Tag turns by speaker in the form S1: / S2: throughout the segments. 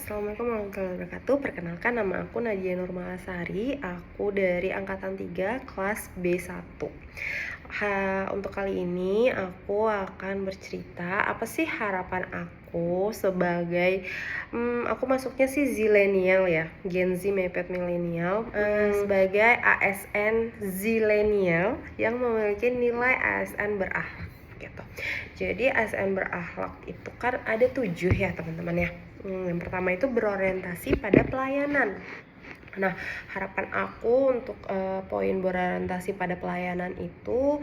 S1: Assalamualaikum warahmatullahi wabarakatuh. Perkenalkan, nama aku Nadia Nurmalasari. Aku dari angkatan 3 kelas B1. Untuk kali ini aku akan bercerita apa sih harapan aku sebagai aku masuknya sih zilenial ya, Gen Z mepet milenial, sebagai ASN zilenial yang memiliki nilai ASN berakhlak gitu. Jadi ASN berakhlak itu kan ada 7 ya teman-teman ya. Yang pertama itu berorientasi pada pelayanan. Nah, harapan aku untuk poin berorientasi pada pelayanan itu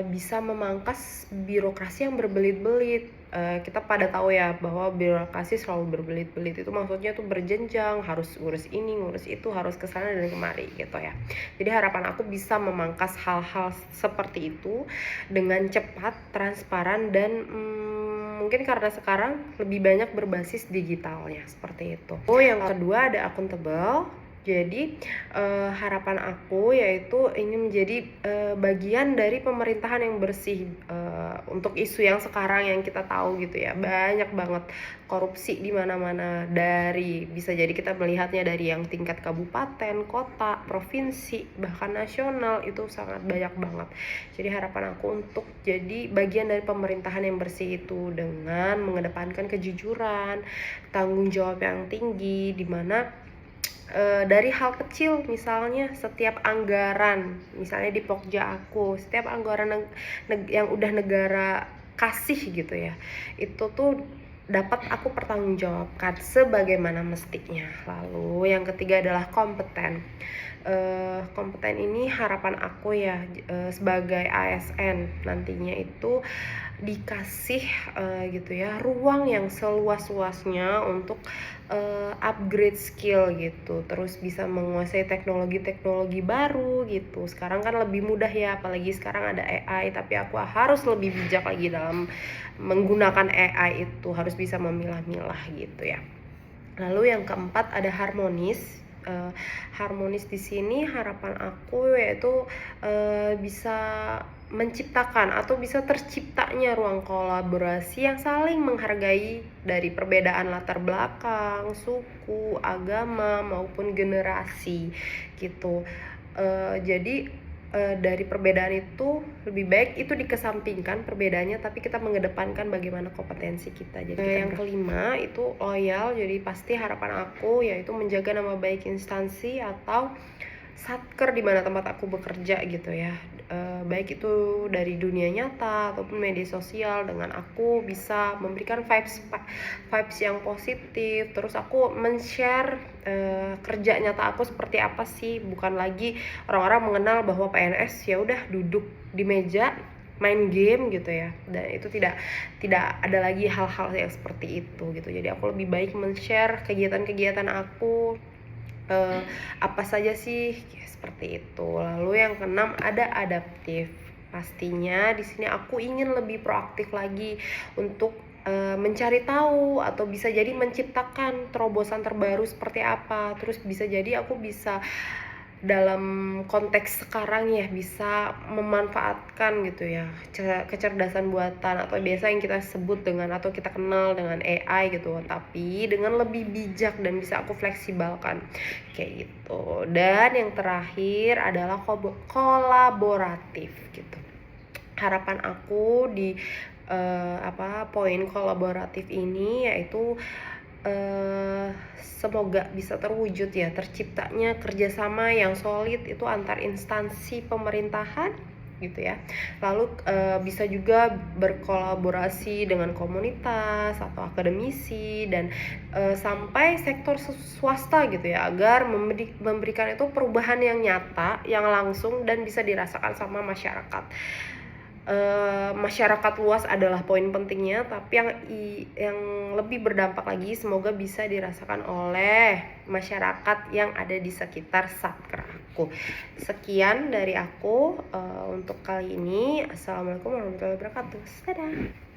S1: bisa memangkas birokrasi yang berbelit-belit. Kita pada tahu ya bahwa birokrasi selalu berbelit-belit, itu maksudnya tuh berjenjang, harus ngurus ini, ngurus itu, harus kesana dan kemari gitu ya. Jadi harapan aku bisa memangkas hal-hal seperti itu dengan cepat, transparan, dan mungkin karena sekarang lebih banyak berbasis digitalnya seperti itu. Yang kedua ada akuntabel. Jadi harapan aku yaitu ingin menjadi bagian dari pemerintahan yang bersih. Untuk isu yang sekarang yang kita tahu gitu ya, banyak banget korupsi di mana-mana, dari bisa jadi kita melihatnya dari yang tingkat kabupaten, kota, provinsi, bahkan nasional, itu sangat banyak banget. Jadi harapan aku untuk jadi bagian dari pemerintahan yang bersih itu dengan mengedepankan kejujuran, tanggung jawab yang tinggi, di mana dari hal kecil, misalnya setiap anggaran, misalnya di Pokja aku, setiap anggaran yang udah negara kasih gitu ya, itu tuh dapat aku pertanggungjawabkan sebagaimana mestinya. Lalu yang ketiga adalah kompeten. Kompeten ini harapan aku ya, sebagai ASN nantinya itu dikasih gitu ya, ruang yang seluas-luasnya untuk upgrade skill gitu, terus bisa menguasai teknologi-teknologi baru gitu. Sekarang kan lebih mudah ya, apalagi sekarang ada AI, tapi aku harus lebih bijak lagi dalam menggunakan AI itu, harus bisa memilah-milah gitu ya. Lalu yang keempat ada harmonis. Harmonis di sini harapan aku yaitu bisa menciptakan atau bisa terciptanya ruang kolaborasi yang saling menghargai dari perbedaan latar belakang, suku, agama maupun generasi gitu. Jadi dari perbedaan itu lebih baik itu dikesampingkan perbedaannya, tapi kita mengedepankan bagaimana kompetensi kita. Jadi yang kelima itu loyal. Jadi pasti harapan aku yaitu menjaga nama baik instansi atau satker di mana tempat aku bekerja gitu ya, baik itu dari dunia nyata ataupun media sosial, dengan aku bisa memberikan vibes yang positif. Terus aku men-share kerja nyata aku seperti apa sih, bukan lagi orang-orang mengenal bahwa PNS ya udah duduk di meja main game gitu ya, dan itu tidak ada lagi hal-hal yang seperti itu gitu. Jadi aku lebih baik men-share kegiatan-kegiatan aku, apa saja sih, seperti itu. Lalu yang keenam ada adaptif. Pastinya di sini aku ingin lebih proaktif lagi untuk mencari tahu atau bisa jadi menciptakan terobosan terbaru seperti apa. Terus bisa jadi aku bisa dalam konteks sekarang ya bisa memanfaatkan gitu ya kecerdasan buatan, atau biasa yang kita sebut dengan atau kita kenal dengan AI gitu, tapi dengan lebih bijak dan bisa aku fleksibelkan kayak gitu. Dan yang terakhir adalah kolaboratif gitu. Harapan aku di poin kolaboratif ini yaitu semoga bisa terwujud ya, terciptanya kerjasama yang solid itu antar instansi pemerintahan gitu ya. Lalu bisa juga berkolaborasi dengan komunitas atau akademisi dan sampai sektor swasta gitu ya, agar memberikan itu perubahan yang nyata, yang langsung dan bisa dirasakan sama masyarakat. Masyarakat luas adalah poin pentingnya, tapi yang lebih berdampak lagi semoga bisa dirasakan oleh masyarakat yang ada di sekitar satker aku. Sekian dari aku untuk kali ini. Assalamualaikum warahmatullahi wabarakatuh. Dadah.